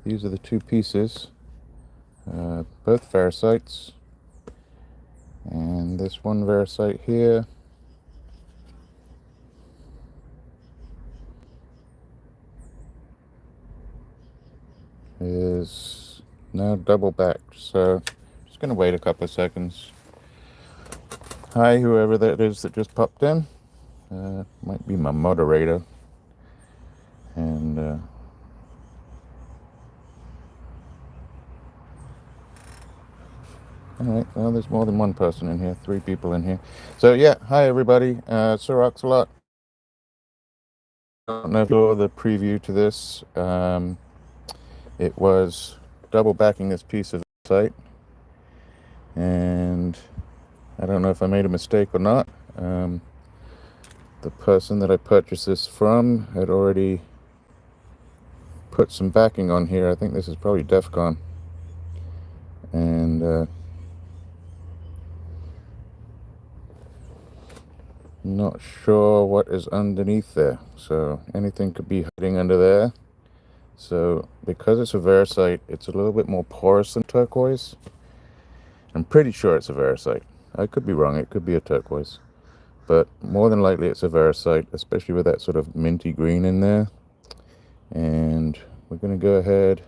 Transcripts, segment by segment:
these are the two pieces, both Varisites, and this one Varisite here is now double backed, so just going to wait a couple of seconds. Hi, whoever that is that just popped in. Might be my moderator. And alright, well, there's more than one person in here, 3 people in here. So yeah, hi everybody, it's RocksAlot. I don't know if you saw the preview to this. It was double backing this piece of site, and I don't know if I made a mistake or not. The person that I purchased this from had already put some backing on here. I think this is probably Defcon, and not sure what is underneath there, so anything could be hiding under there. So because it's a Varisite, it's a little bit more porous than Turquoise. I'm pretty sure it's a Varisite. I could be wrong, it could be a Turquoise, but more than likely it's a Varisite, especially with that sort of minty green in there. And we're going to go ahead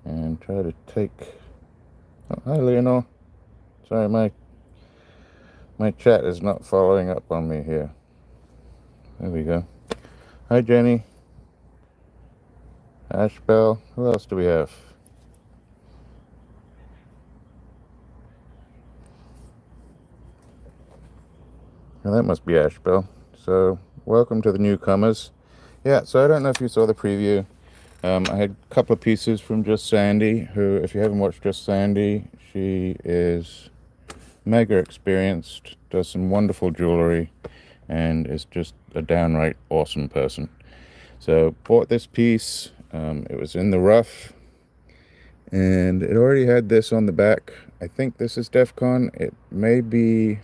and try to take... Oh, hi Leonor. Sorry, my chat is not following up on me here. There we go. Hi Jenny. Ashbell. Who else do we have? Well, that must be Ashbell. So welcome to the newcomers. Yeah, so I don't know if you saw the preview. I had a couple of pieces from Just Sandy, who, if you haven't watched Just Sandy, she is mega experienced, does some wonderful jewelry, and is just a downright awesome person. So bought this piece. It was in the rough, and it already had this on the back. I think this is Defcon. It may be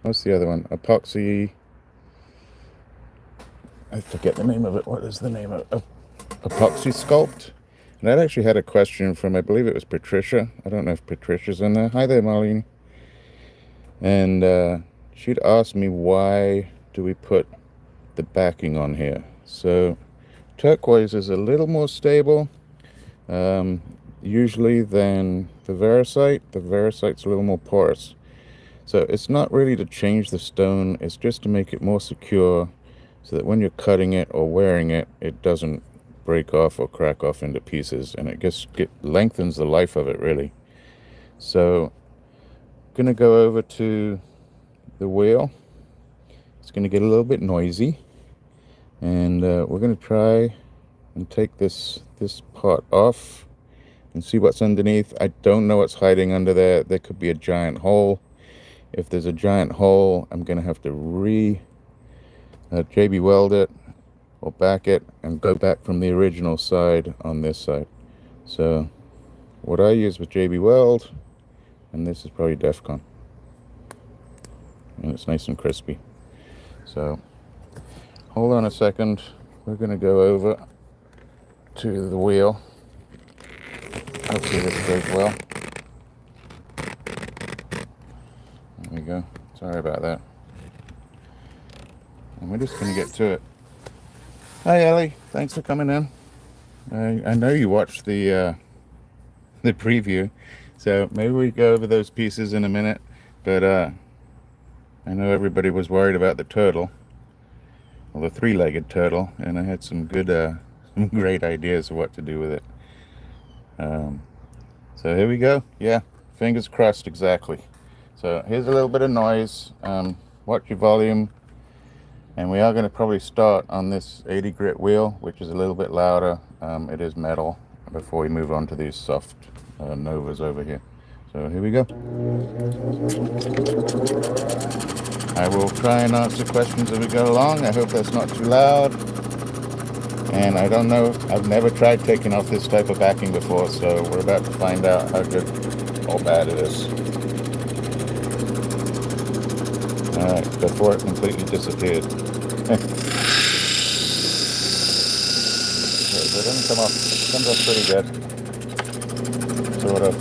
what's the other one? Epoxy. I forget the name of it. What is the name of Epoxy Sculpt? And that actually had a question from, I believe it was Patricia. I don't know if Patricia's in there. Hi there, Marlene. And she'd asked me, why do we put the backing on here? So Turquoise is a little more stable usually than the Varisite. The Varisite's a little more porous. So it's not really to change the stone, it's just to make it more secure, so that when you're cutting it or wearing it, it doesn't break off or crack off into pieces, and it lengthens the life of it, really. So I'm gonna go over to the wheel. It's gonna get a little bit noisy, and we're gonna try and take this part off and see what's underneath. I don't know what's hiding under there. There could be a giant hole. If there's a giant hole, I'm gonna have to JB weld it or back it and go back from the original side on this side. So what I use with JB weld, and this is probably Defcon, and it's nice and crispy. So hold on a second, we're gonna go over to the wheel. Hopefully this goes well. There we go. Sorry about that. And we're just going to get to it. Hi Ellie, thanks for coming in. I know you watched the preview, so maybe we go over those pieces in a minute. But I know everybody was worried about the turtle, well, the 3-legged turtle, and I had some some great ideas of what to do with it. So here we go. Yeah, fingers crossed, exactly. So here's a little bit of noise. Watch your volume. And we are going to probably start on this 80 grit wheel, which is a little bit louder. It is metal, before we move on to these soft Novas over here. So here we go. I will try and answer questions as we go along. I hope that's not too loud. And I don't know, I've never tried taking off this type of backing before, so we're about to find out how good or bad it is. Alright, before it completely disappeared. edges. It doesn't come off. It comes off pretty good, sort of.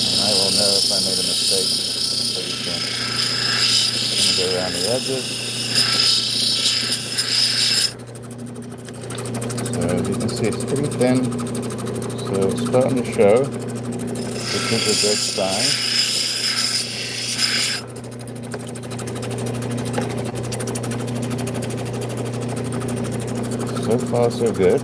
And I will know if I made a mistake pretty soon. I'm gonna go around the edges. So as you can see, it's pretty thin. So it's starting to show, which is a good sign. So far, so good.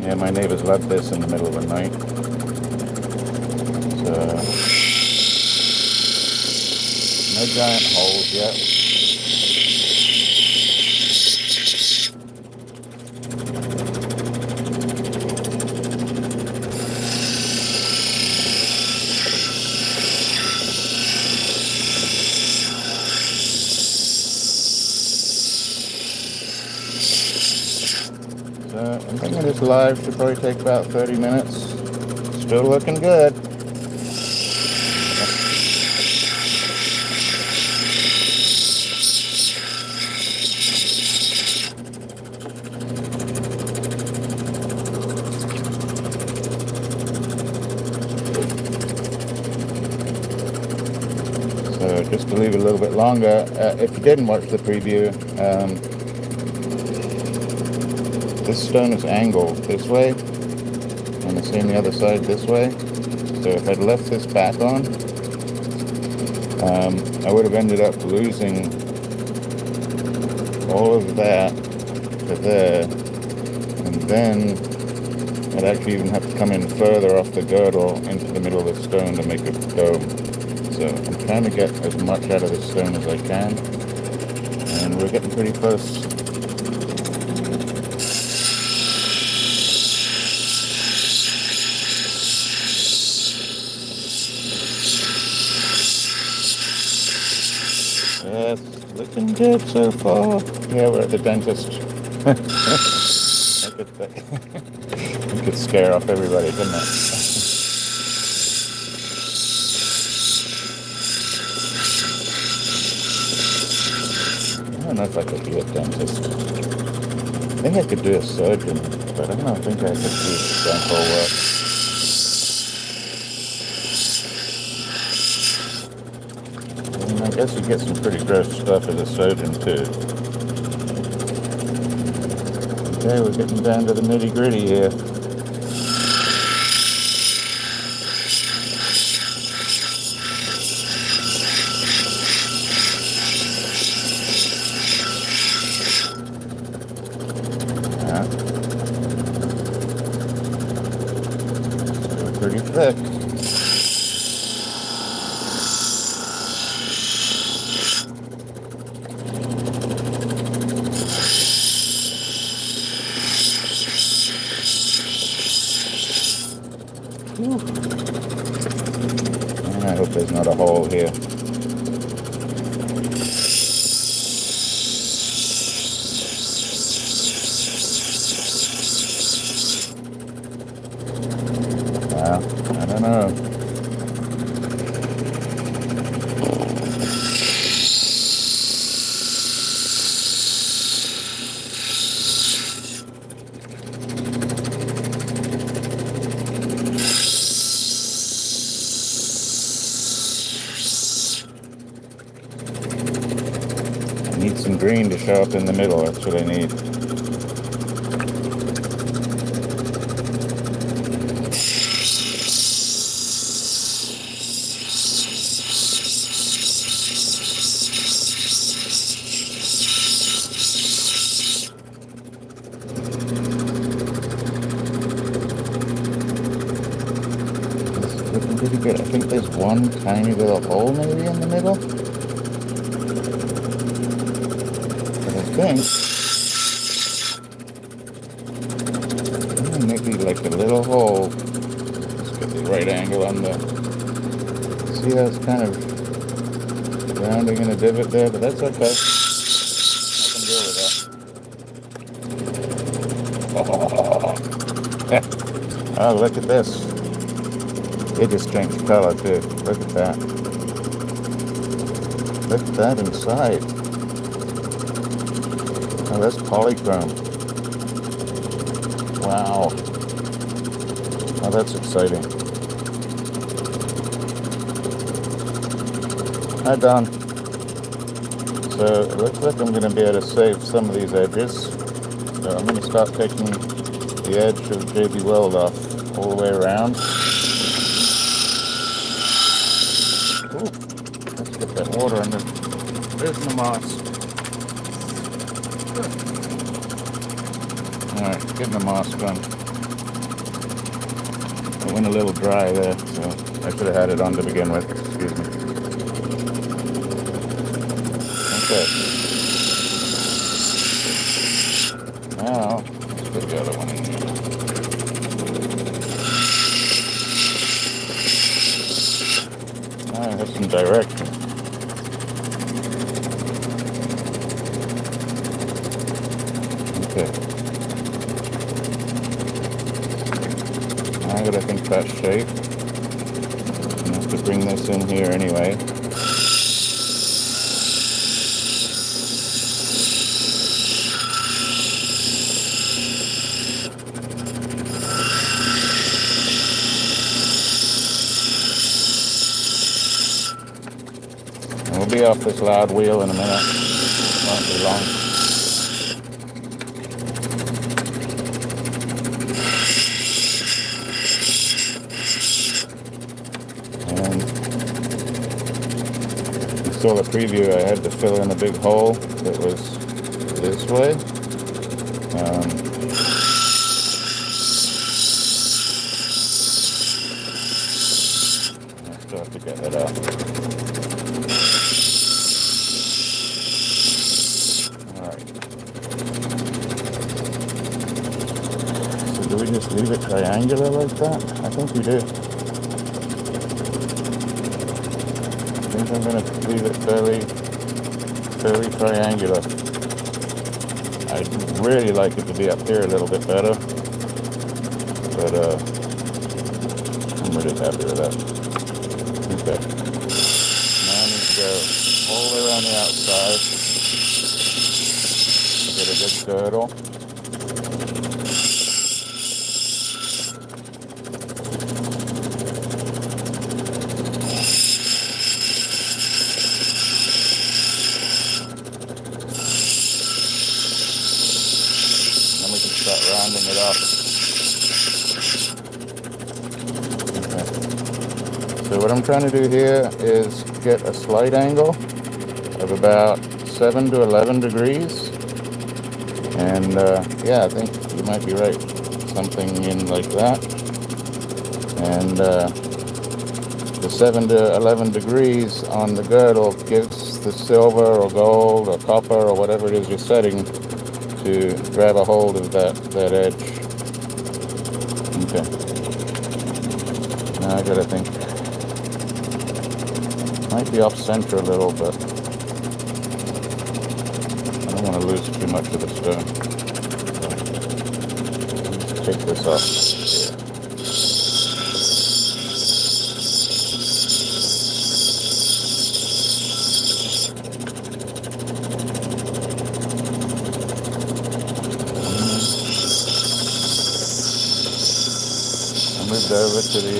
Yeah, my neighbors love this in the middle of the night. So, no giant holes yet. So I'm thinking this live should probably take about 30 minutes. Still looking good. So just to leave it a little bit longer, if you didn't watch the preview, this stone is angled this way, and the same the other side this way. So if I'd left this back on, I would have ended up losing all of that to there, and then I'd actually even have to come in further off the girdle into the middle of the stone to make a dome. So I'm trying to get as much out of the stone as I can, and we're getting pretty close. Yes, looking good so far. Yeah, we're at the dentist. That could scare off everybody, couldn't it? I don't know if I could be a dentist. I think I could do a surgeon, but I don't think I could do dental work. I guess you get some pretty gross stuff as a surgeon too. Okay, we're getting down to the nitty-gritty here. Still pretty thick. And I hope there's not a hole here. Well, I don't know. Need some green to show up in the middle, that's what I need. This is looking pretty good. I think there's one tiny little hole maybe in the middle. Maybe like a little hole. Let's get the right angle on the. See how it's kind of rounding in a divot there, but that's okay. I can deal with that. Oh, Oh, look at this. It just changed color too. Look at that. Look at that inside. Oh, that's polychrome. Wow. Oh, that's exciting. Hi, Don. So it looks like I'm going to be able to save some of these edges. So I'm going to start taking the edge of JB Weld off all the way around. Ooh, let's get that water under. There's the moss. Alright, getting the moss done. It went a little dry there, so I should have had it on to begin with. Excuse me. Okay. Now, let's put the other one in here. I have some direction. Okay. I gotta think that shape. I have to bring this in here anyway. And we'll be off this loud wheel in a minute. Won't be long. Saw the preview, I had to fill in a big hole that was this way. I still have to get that out. Alright. So do we just leave it triangular like that? I think we do. I think I'm going to leave it fairly triangular. I'd really like it to be up here a little bit better, but I'm really happy with that. Okay. Now I need to go all the way around the outside. Get a good girdle. Rounding it up. Okay. So what I'm trying to do here is get a slight angle of about 7 to 11 degrees. And yeah, I think you might be right. Something in like that. And the 7 to 11 degrees on the girdle gives the silver or gold or copper or whatever it is you're setting to grab a hold of that edge. Okay. Now I gotta think. Might be off center a little, but I don't want to lose too much of the stone. So, take this off here. Moved over to the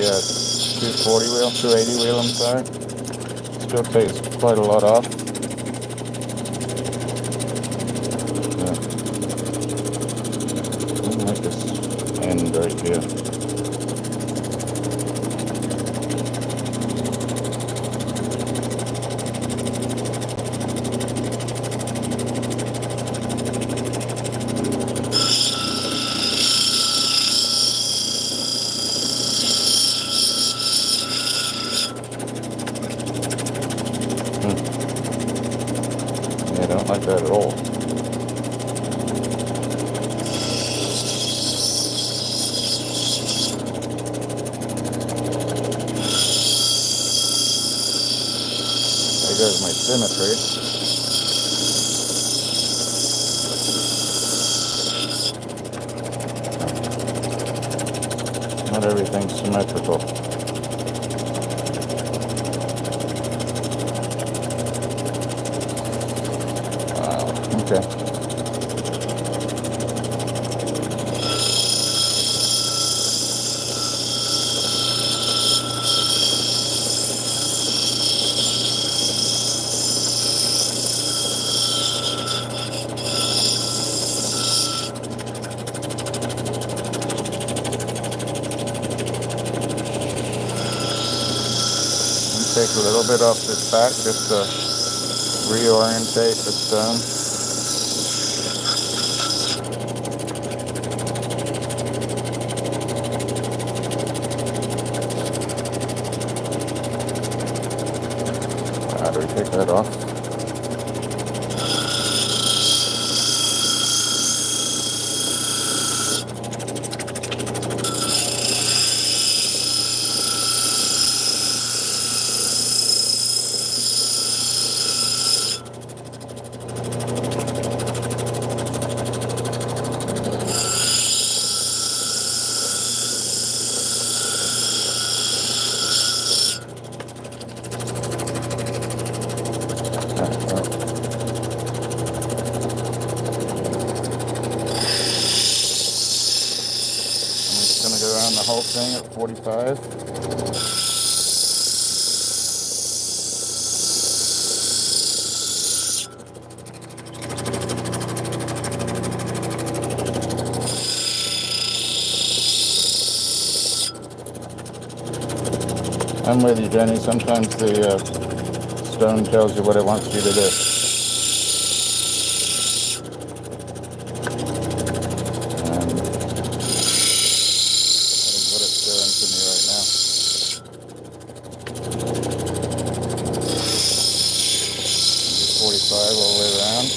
240 wheel, 280 wheel, I'm sorry. Still takes quite a lot off. Yeah. I'll make this end right here. I don't like that at all. There goes my symmetry. Not everything's symmetrical. Wow, okay. Take a little bit off this back just to reorientate the stone. How do we take that off? Around the whole thing at 45. I'm with you, Jenny. Sometimes the stone tells you what it wants you to do. All the way around.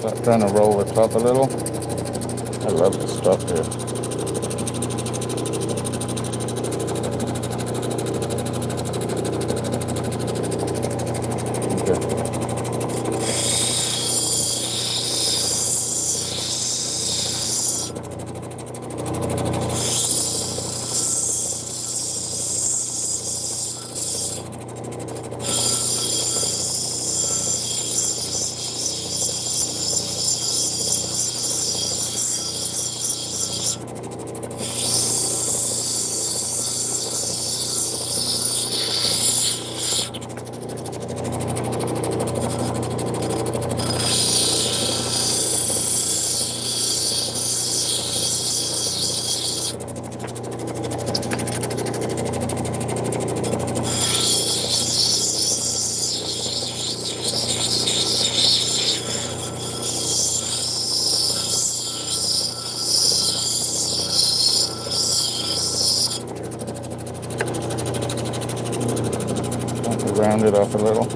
Start trying to roll the top a little. I love the stuff here. Round it off a little.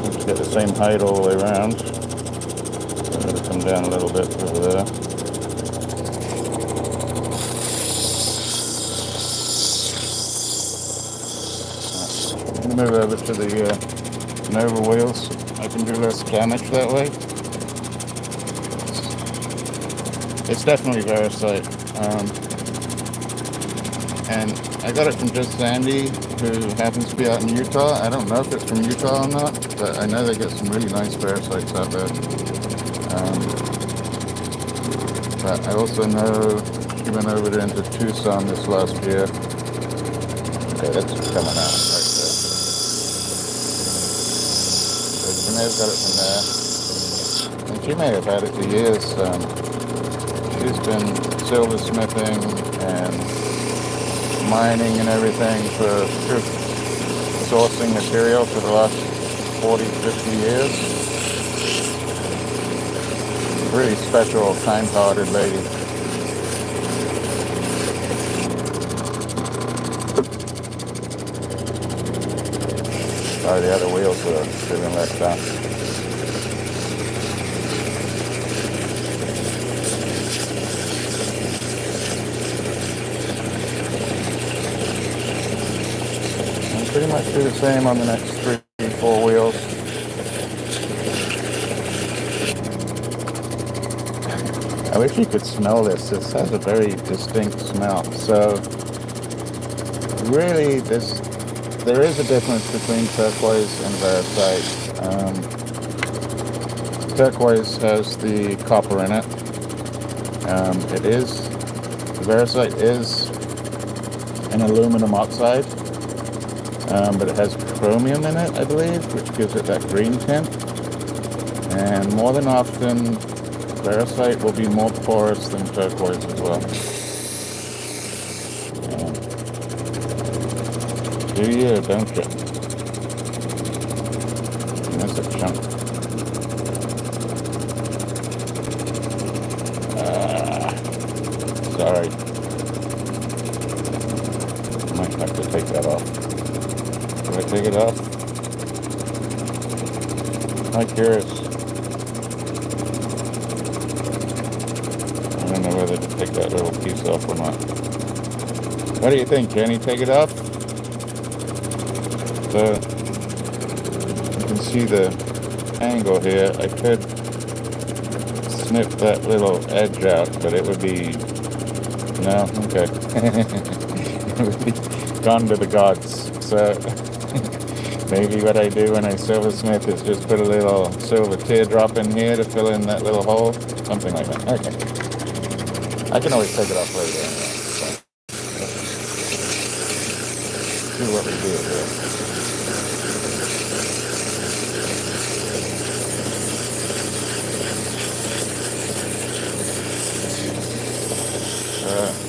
Let's get the same height all the way around. Let it come down a little bit over there. Move over to the Nova wheels. I can do less damage that way. It's definitely Variscite. And I got it from just Sandy, who happens to be out in Utah. I don't know if it's from Utah or not, but I know they get some really nice Varisites out there. But I also know she went over there into Tucson this last year. Okay, that's coming out right there. So she may have got it from there. And she may have had it for years. She's been silversmithing and mining and everything for just sourcing material for the last 40, 50 years. Really special, kind-hearted lady. Sorry, the other wheels are feeling let down. And pretty much do the same on the next 3, 4 wheels. I wish you could smell this. This has a very distinct smell. So really, there is a difference between Turquoise and Variscite. Turquoise has the copper in it. Variscite is an aluminum oxide, but it has chromium in it, I believe, which gives it that green tint. And more than often, Variscite will be more porous than Turquoise as well. Do you or don't you? And that's a chunk. Sorry. Might have to take that off. Do I take it off? I'm curious. I don't know whether to take that little piece off or not. What do you think, Jenny? Take it off? So you can see the angle here. I could snip that little edge out, but it would be no, okay. It would be gone to the gods. So maybe what I do when I silversmith is just put a little silver teardrop in here to fill in that little hole, something like that. Okay, I can always take it off later anyway. So see what we do here.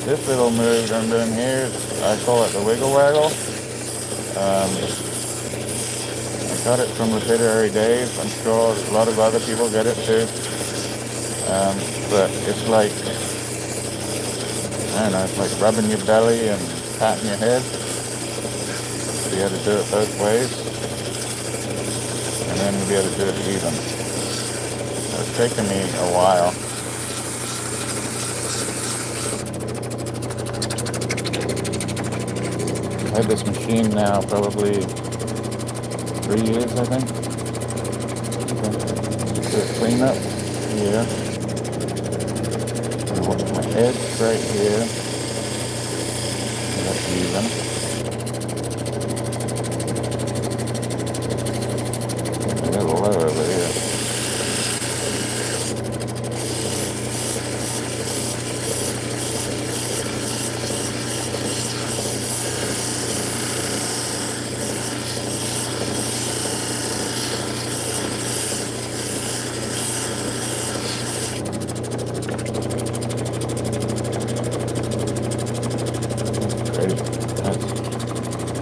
This little move I'm doing here, I call it the wiggle waggle. I got it from Lapidary Dave. I'm sure a lot of other people get it too. But it's like, I don't know, it's like rubbing your belly and patting your head. So you have to do it both ways. And then you'll be able to do it even. So it's taken me a while. I've had this machine now probably 3 years, I think. Okay. Just do a clean up here. And watch my edge right here. And that's even. A little low over here.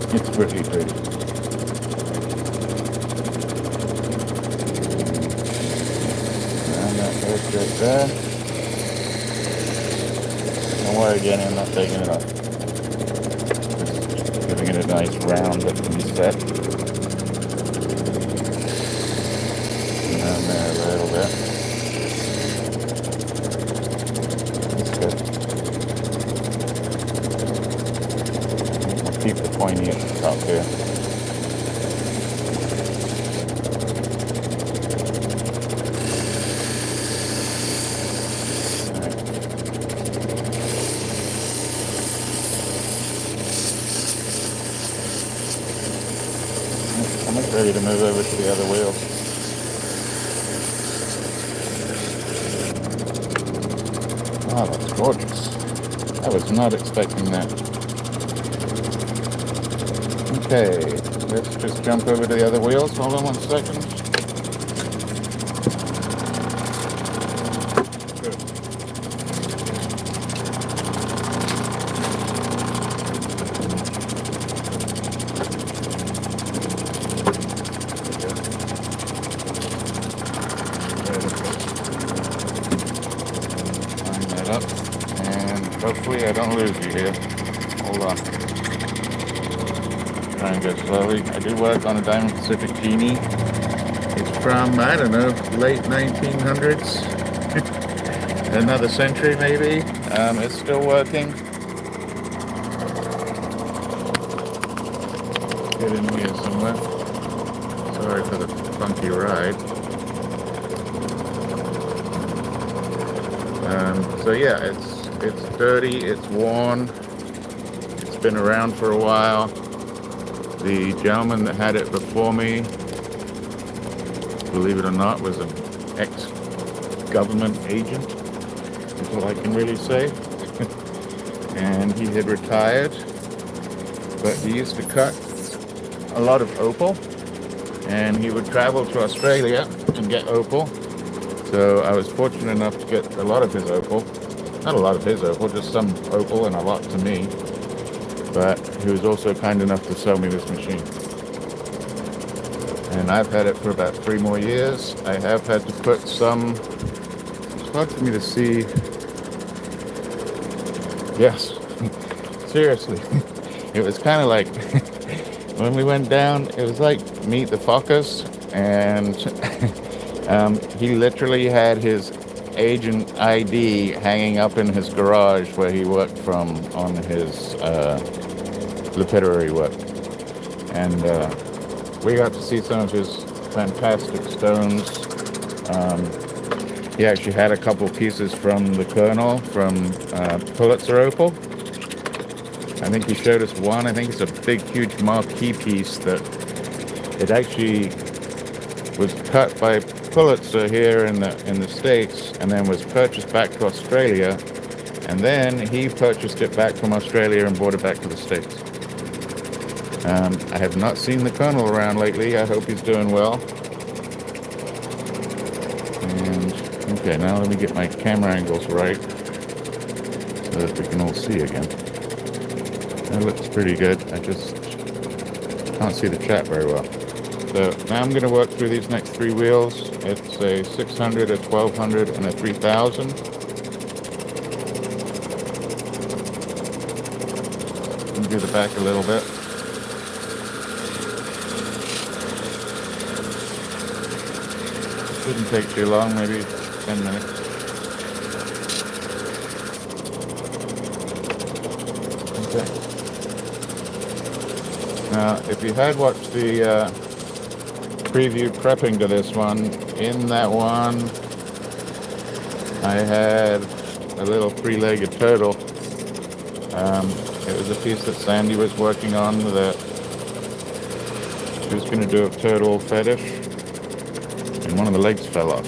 It's pretty pretty. And that edge right there. Don't worry, Jenny, I'm not taking it off. Just giving it a nice round that can be set. And down there a little bit. That's good. Keep the pointy at the top here. you to move over to the other wheel. Oh, that's gorgeous. I was not expecting that. Okay, let's just jump over to the other wheels. Hold on 1 second. Good. Line that up, and hopefully I don't lose you here. Hold on. Try and go slowly. I do work on a Diamond Pacific Genie. It's from, I don't know, late 1900s. Another century maybe. It's still working. Get in here somewhere. Sorry for the funky ride. So yeah, it's dirty, it's worn, it's been around for a while. The gentleman that had it before me, believe it or not, was an ex-government agent, is what I can really say. And he had retired, but he used to cut a lot of opal, and he would travel to Australia and get opal. So I was fortunate enough to get a lot of his opal. Not a lot of his opal, just some opal and a lot to me. But he was also kind enough to sell me this machine. And I've had it for about 3 more years. I have had to put some, it's hard for me to see. Yes, seriously. It was kind of like, when we went down, it was like Meet the Fockers. And he literally had his agent ID hanging up in his garage where he worked from on his lapidary work. And we got to see some of his fantastic stones. He actually had a couple pieces from the Colonel, from Pulitzer opal. I think he showed us one. I think it's a big, huge marquee piece that it actually was cut by Pulitzer here in the States, and then was purchased back to Australia, and then he purchased it back from Australia and brought it back to the States. I have not seen the Colonel around lately. I hope he's doing well. And okay, now let me get my camera angles right so that we can all see again. That looks pretty good. I just can't see the chat very well. So now I'm going to work through these next 3 wheels. It's a 600, a 1200, and a 3000. And do the back a little bit. Shouldn't take too long, maybe 10 minutes. Okay. Now, if you had watched the preview prepping to this one, in that one I had a little 3-legged turtle. It was a piece that Sandy was working on that she was going to do a turtle fetish, and one of the legs fell off.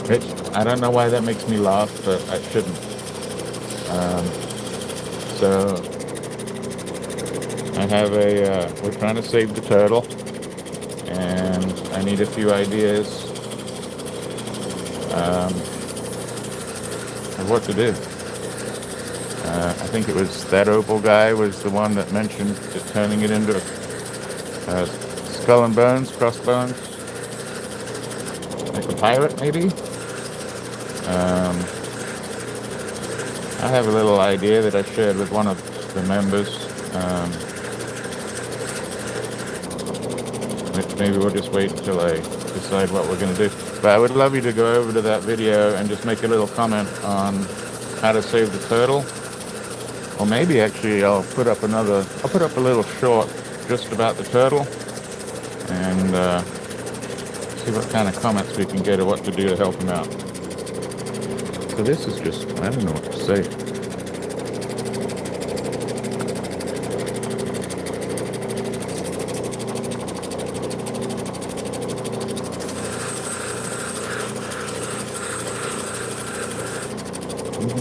Which, I don't know why that makes me laugh, but I shouldn't. So I have we're trying to save the turtle, and I need a few ideas of what to do. I think it was that opal guy was the one that mentioned turning it into skull and bones, crossbones, like a pirate maybe. I have a little idea that I shared with one of the members. Maybe we'll just wait until I decide what we're going to do. But I would love you to go over to that video and just make a little comment on how to save the turtle. Or maybe actually I'll put up a little short just about the turtle, and see what kind of comments we can get or what to do to help him out. So this is just, I don't know what to say.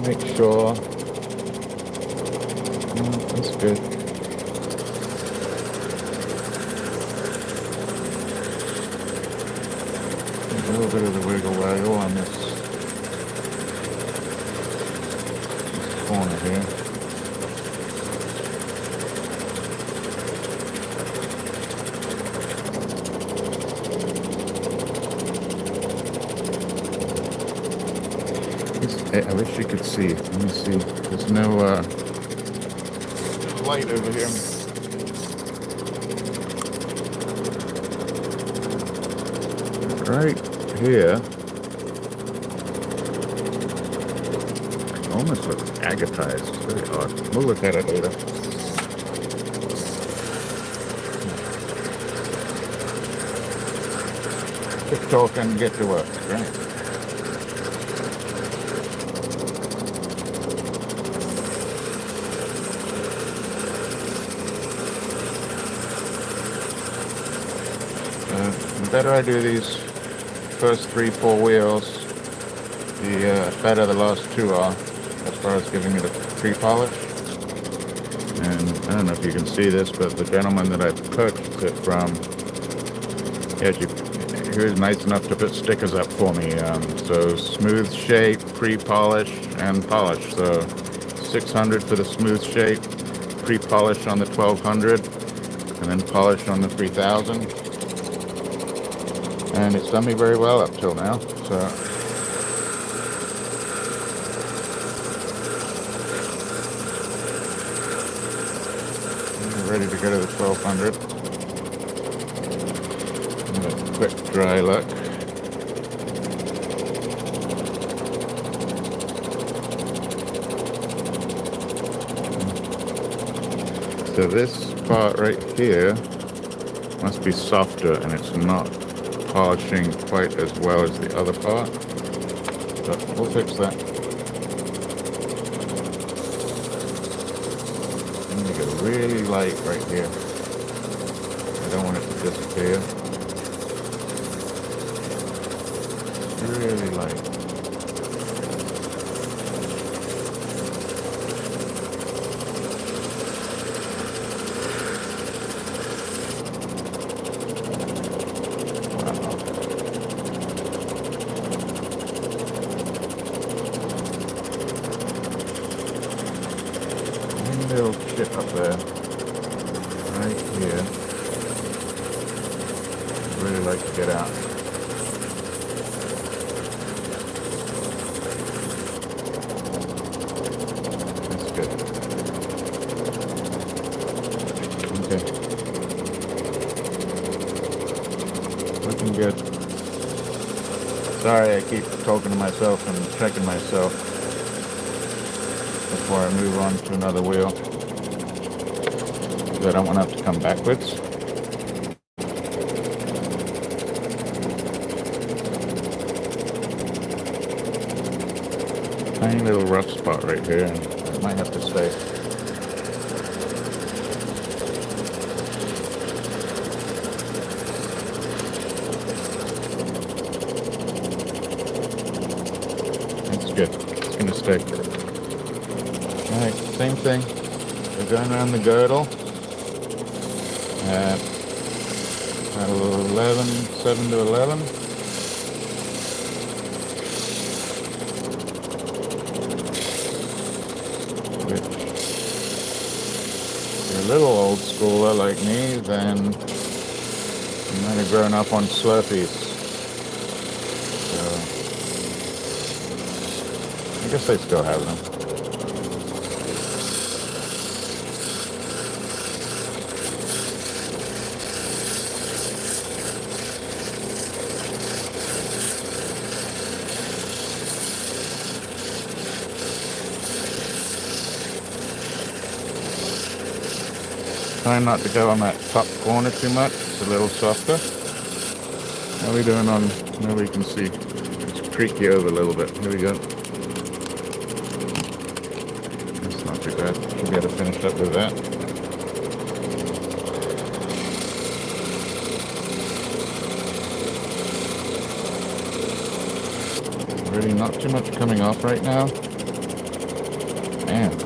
Make sure. That's good. A little bit of the wiggle on this corner here. I wish you could see. Let me see. There's no light over here. Right here, it almost looks agatized. It's very odd. We'll look at it later. Just talk and get to work, right? The better I do these first 3-4 wheels, the better the last two are as far as giving me the pre-polish. And I don't know if you can see this, but the gentleman that I purchased it from, he was nice enough to put stickers up for me. So smooth shape, pre-polish, and polish. So 600 for the smooth shape, pre-polish on the 1200, and then polish on the 3000. And it's done me very well up till now, so I'm ready to go to the 1200. A quick dry look. So this part right here must be softer, and it's not polishing quite as well as the other part, but we'll fix that. I'm going to go really light right here. I don't want it to disappear. Really light. Little chip up there, right here. I'd really like to get out. That's good. Okay. Looking good. Sorry, I keep talking to myself and checking myself before I move on to another wheel. I don't want to have to come backwards. Tiny little rough spot right here, and it might have to stay. That's good. It's going to stay. Alright, same thing. We're going around the girdle. At 11, 7 to 11. Which, if you're a little old schooler like me, then you might have grown up on Slurpees. So, I guess they still have them. Try not to go on that top corner too much. It's a little softer. How are we doing on, now we can see. It's creaky over a little bit. Here we go. That's not too bad. Should be able to finish up with that. Really not too much coming off right now. Damn.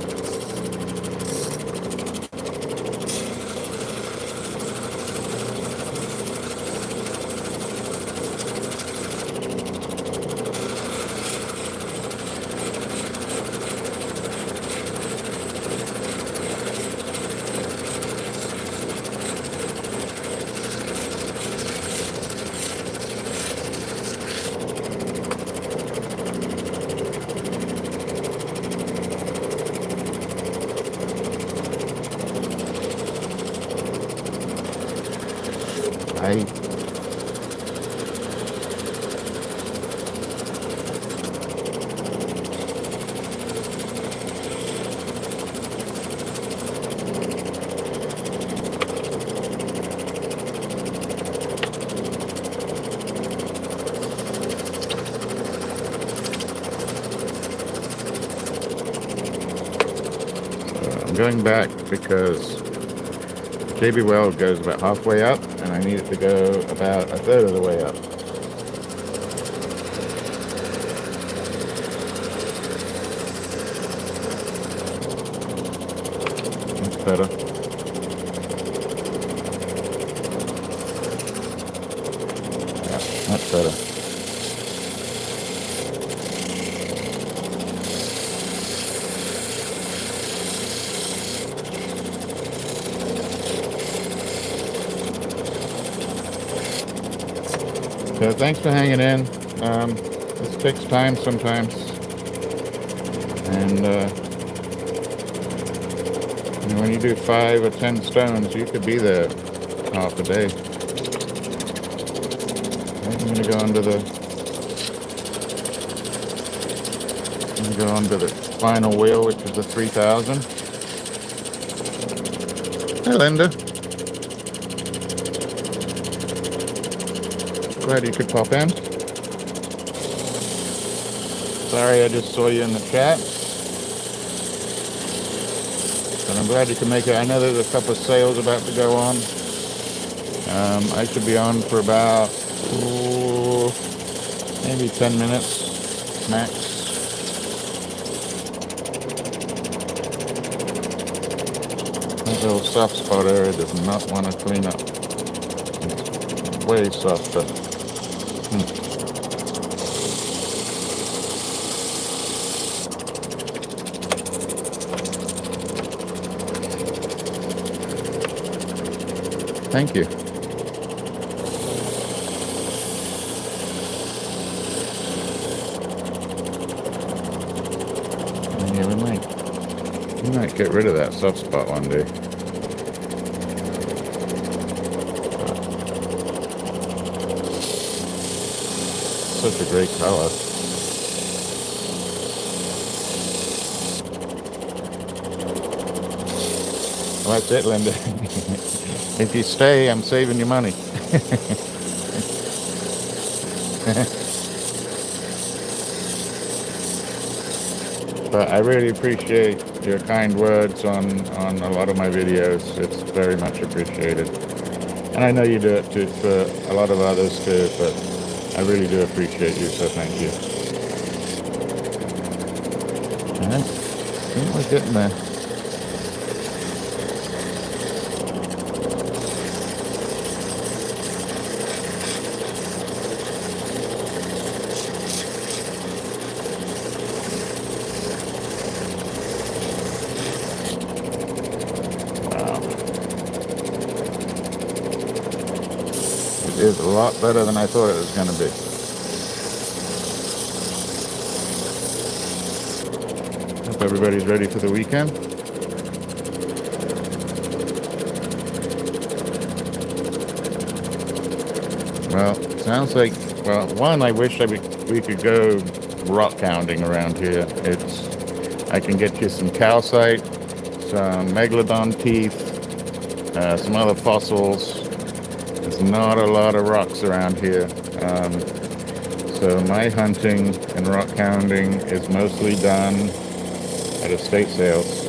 I'm going back because JB Weld goes about halfway up, and I need it to go about a third of the way up. That's better. Yeah, that's better. So thanks for hanging in. This takes time sometimes, and when you do 5 or 10 stones, you could be there half a day. I'm gonna go under the final wheel, which is the 3000. Hey, Linda. Glad you could pop in. Sorry, I just saw you in the chat. But I'm glad you can make it. I know there's a couple of sales about to go on. I should be on for about maybe 10 minutes max. That little soft spot area does not want to clean up. It's way softer. Thank you. Yeah, we might get rid of that soft spot one day. Such a great color. Well, that's it, Linda. If you stay, I'm saving you money. But I really appreciate your kind words on a lot of my videos. It's very much appreciated. And I know you do it too for a lot of others too, but I really do appreciate you, so thank you. Alright, I think we're getting there. Is a lot better than I thought it was going to be. Hope everybody's ready for the weekend. Well, sounds like, well, one, I wish we could go rock hounding around here. I can get you some calcite, some megalodon teeth, some other fossils. There's not a lot of rocks around here. So my hunting and rock hounding is mostly done at estate sales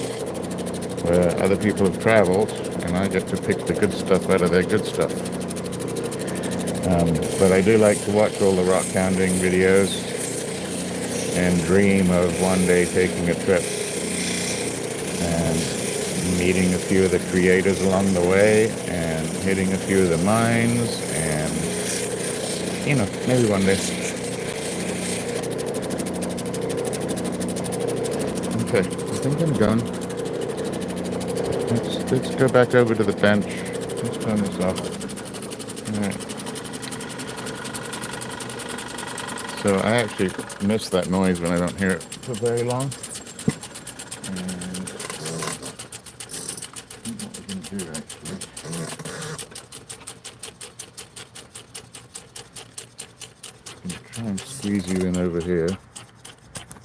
where other people have traveled, and I get to pick the good stuff out of their good stuff. But I do like to watch all the rock hounding videos and dream of one day taking a trip meeting a few of the creators along the way and hitting a few of the mines, and you know, maybe one day. Okay, I think I'm done. Let's go back over to the bench. Let's turn this off. All right. So I actually miss that noise when I don't hear it for very long. And what we're going to do actually. I'm going to try and squeeze you in over here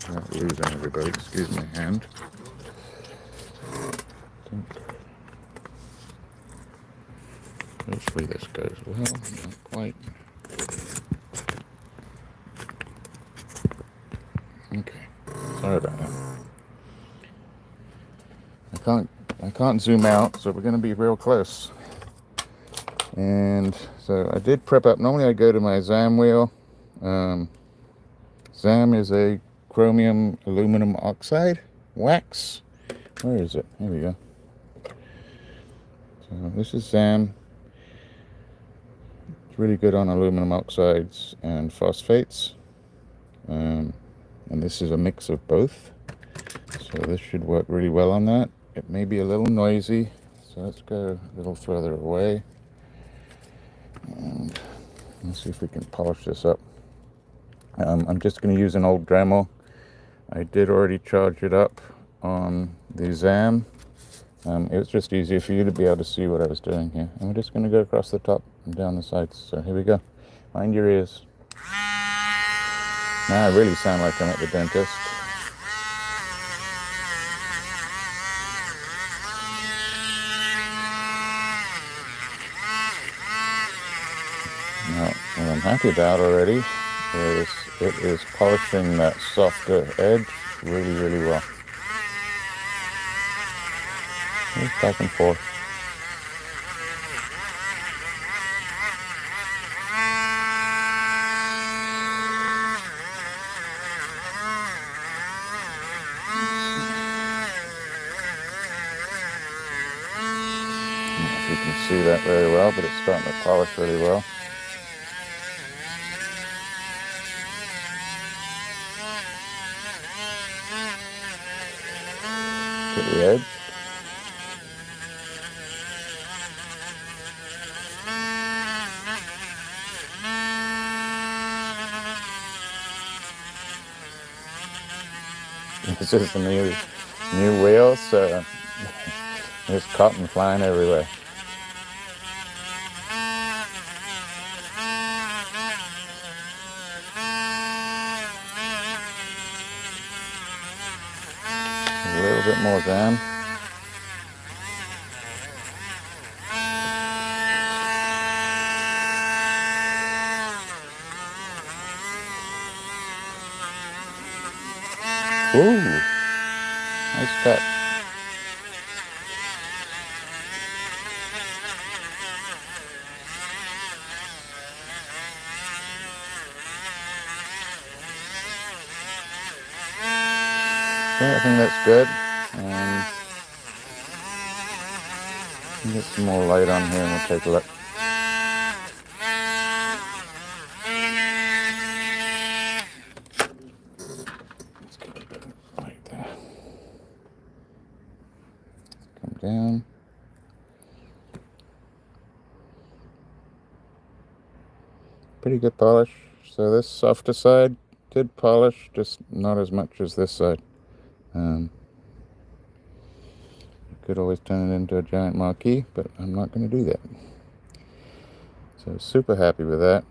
without losing everybody. Excuse my hand. Hopefully this goes well. Not quite. Okay. Sorry about that. I can't zoom out, so we're going to be real close. And so I did prep up. Normally I go to my ZAM wheel. ZAM is a chromium aluminum oxide wax. Where is it? Here we go. So this is ZAM. It's really good on aluminum oxides and phosphates. And this is a mix of both. So this should work really well on that. It may be a little noisy, so let's go a little further away. And let's see if we can polish this up. I'm just going to use an old Dremel. I did already charge it up on the ZAM. It was just easier for you to be able to see what I was doing here. And we're just going to go across the top and down the sides. So here we go. Mind your ears. Now I really sound like I'm at the dentist. Now, what I'm happy about already is it is polishing that softer edge really, really well. Just back and forth. I don't know if you can see that very well, but it's starting to polish really well. To the edge. This is the new wheel, so there's cotton flying everywhere. A little bit more down. Ooh, nice cut. Okay, I think that's good. Get some more light on here and we'll take a look. Let's get a bit of light there. Come down. Pretty good polish. So this softer side did polish, just not as much as this side. Could always turn it into a giant marquee, but I'm not going to do that. So super happy with that.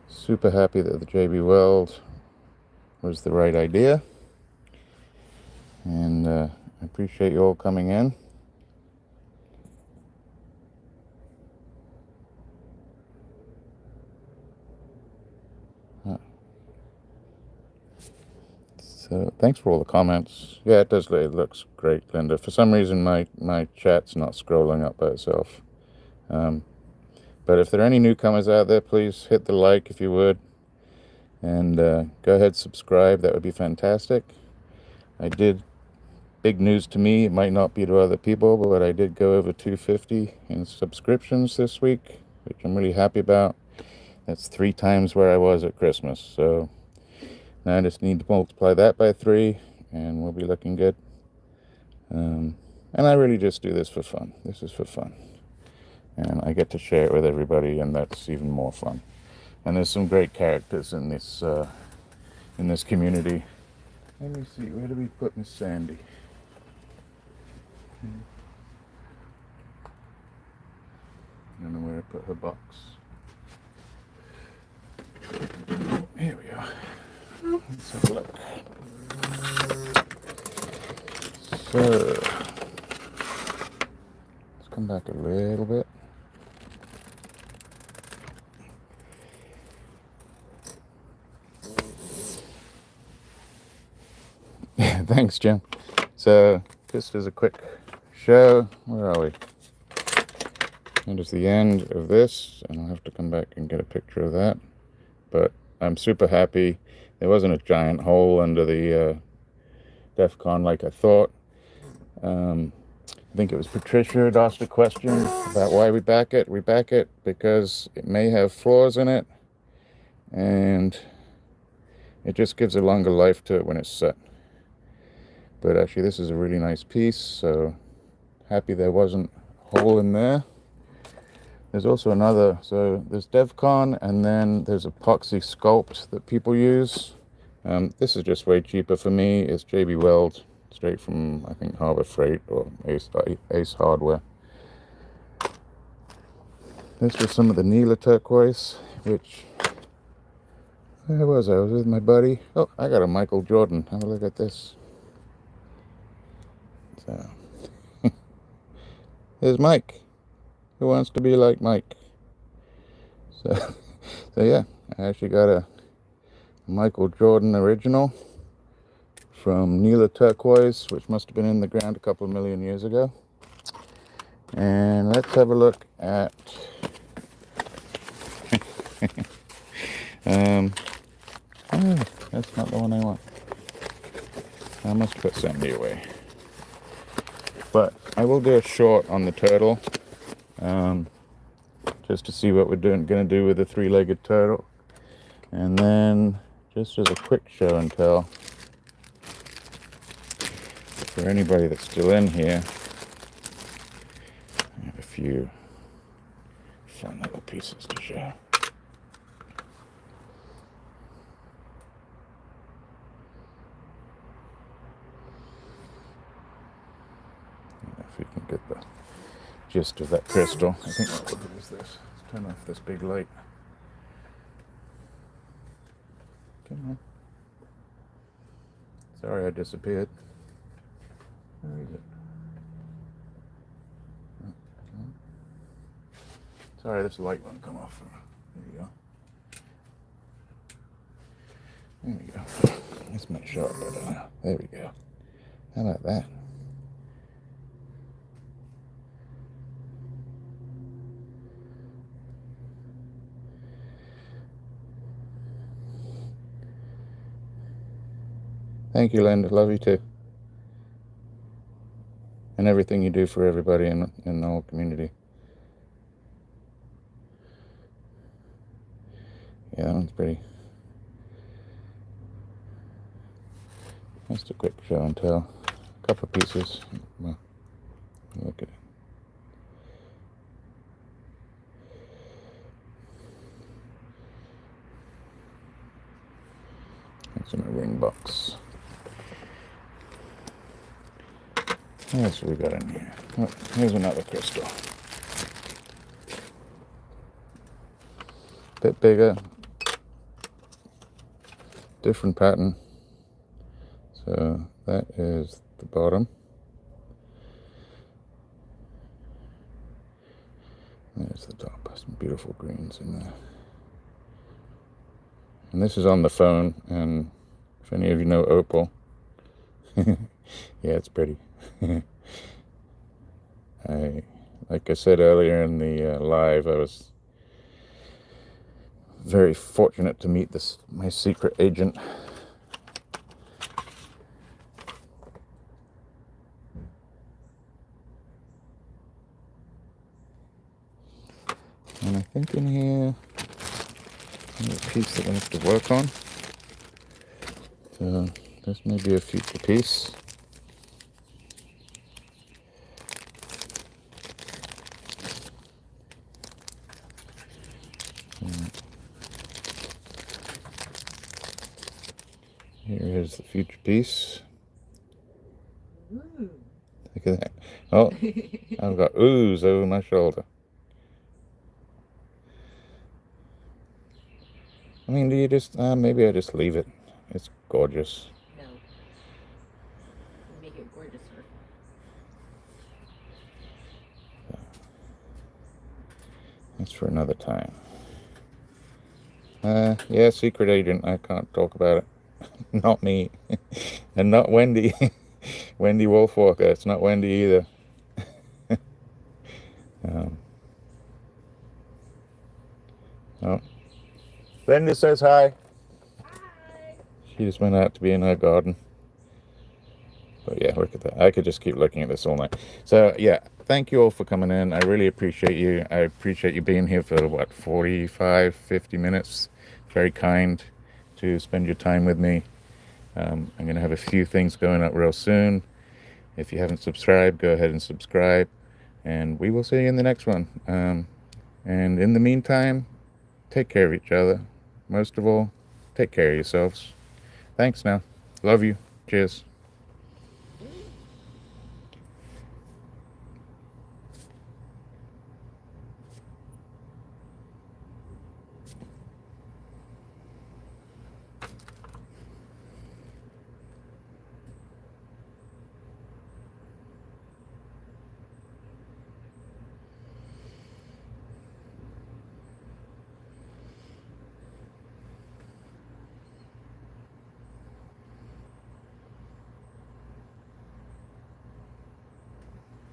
Super happy that the JB Weld was the right idea. And I appreciate you all coming in. So thanks for all the comments. Yeah, it does. It looks great, Linda. For some reason, my chat's not scrolling up by itself. But if there are any newcomers out there, please hit the like if you would, and go ahead subscribe. That would be fantastic. I did big news to me. It might not be to other people, but I did go over 250 in subscriptions this week, which I'm really happy about. That's 3 times where I was at Christmas. So now I just need to multiply that by 3, and we'll be looking good. And I really just do this for fun. This is for fun. And I get to share it with everybody, and that's even more fun. And there's some great characters in this community. Let me see, where do we put Miss Sandy? I don't know where to put her box. Here we are. Let's have a look. So, let's come back a little bit. Thanks, Jim. So, just as a quick show, where are we? And it's the end of this, and I'll have to come back and get a picture of that. But I'm super happy. There wasn't a giant hole under the DEF CON like I thought. I think it was Patricia who asked a question about why we back it. We back it because it may have flaws in it, and it just gives a longer life to it when it's set. But actually, this is a really nice piece, so happy there wasn't a hole in there. There's also another, so there's DevCon, and then there's epoxy sculpt that people use. This is just way cheaper for me. It's JB Weld, straight from, I think, Harbor Freight or Ace Hardware. This was some of the Nila Turquoise, which, where was I? I was with my buddy. Oh, I got a Michael Jordan. Have a look at this. So, here's Mike. Who wants to be like Mike? So yeah, I actually got a Michael Jordan original from Nila Turquoise, which must have been in the ground a couple of million years ago. And let's have a look at oh, that's not the one I want. I must put Sandy away. But I will do a short on the turtle, just to see what we're going to do with the 3-legged turtle. And then, just as a quick show and tell, for anybody that's still in here, I have a few fun little pieces to show. If you can get the gist of that crystal. I think what we'll do is this. Let's turn off this big light. Come on. Sorry I disappeared. Where is it? Sorry, this light won't come off. There you go. There we go. This might show up better now. There we go. How about that? Thank you, Linda. Love you too. And everything you do for everybody in the whole community. Yeah, that one's pretty. Just a quick show and tell. A couple of pieces. Well, look at it. That's in a ring box. What else have we got in here? Oh, here's another crystal. Bit bigger. Different pattern. So that is the bottom. There's the top. Some beautiful greens in there. And this is on the phone, and if any of you know Opal, yeah, it's pretty. Like I said earlier in the live, I was very fortunate to meet my secret agent. And I think in here, there's a piece that we have to work on. So this may be a future piece. Here is the future piece. Ooh. Look at that. Oh, I've got ooze over my shoulder. I mean, do you just, maybe I just leave it. It's gorgeous. No. Make it gorgeous, sir. That's for another time. Yeah, secret agent. I can't talk about it. Not me. And not Wendy. Wendy Wolfwalker. It's not Wendy either. Oh. Linda says hi. Hi. She just went out to be in her garden. But yeah, look at that. I could just keep looking at this all night. So yeah, thank you all for coming in. I really appreciate you. I appreciate you being here for what, 45, 50 minutes. Very kind to spend your time with me. I'm going to have a few things going up real soon. If you haven't subscribed, go ahead and subscribe. And we will see you in the next one. And in the meantime, take care of each other. Most of all, take care of yourselves. Thanks now. Love you. Cheers.